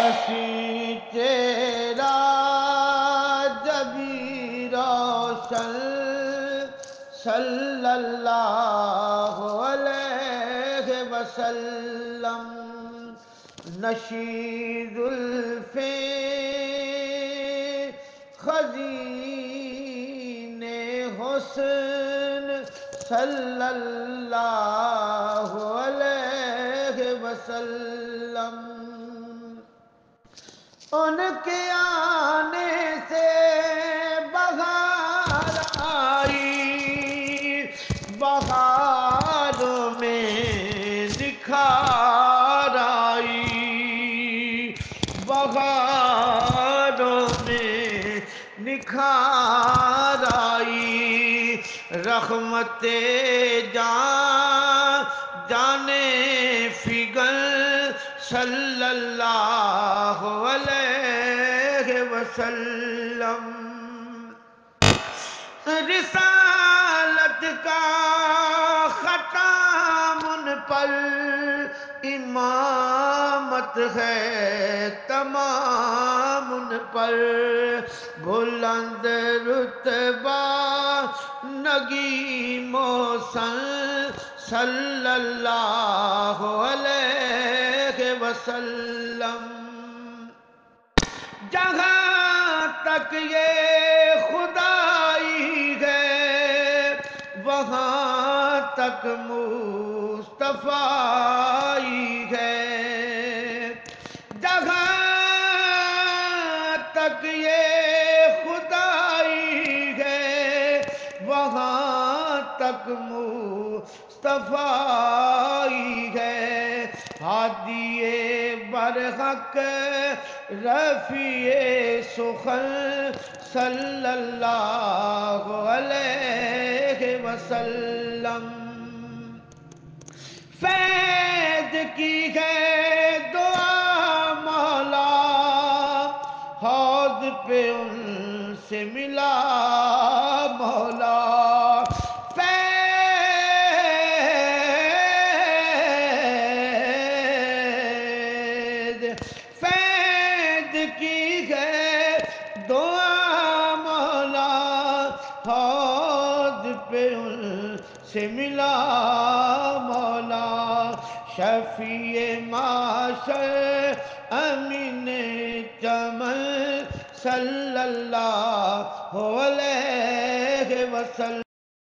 ہنسی تیرا جبی روشن صلی اللہ علیہ وسلم نشید زلفیں خزین حسن صلی اللہ علیہ وسلم ان کے آنے سے بہار آئی، بہاروں میں نکھار آئی، بہاروں میں نکھار آئی، رحمت جانے فگن صلی اللہ علیہ وسلم رسالت کا ختم ان پر امامت ہے تمام ان پر بلند رتبہ نگیم و سن صلی اللہ علیہ وسلم جہاں تک یہ خدائی ہے وہاں تک مصطفیٰ ہے، جہاں تک یہ خدائی ہے وہاں تک مصطفیٰ ہے، ہادی برحق رفیع سخن صلی اللہ علیہ وسلم فیض کی ہے دعا مولا حوض پہ ان سے ملا مولا فیض کی ہے دعا مولا حوض پہ ان سے ملا مولا شفیع معاشر امین چمن صلی اللہ علیہ وسلم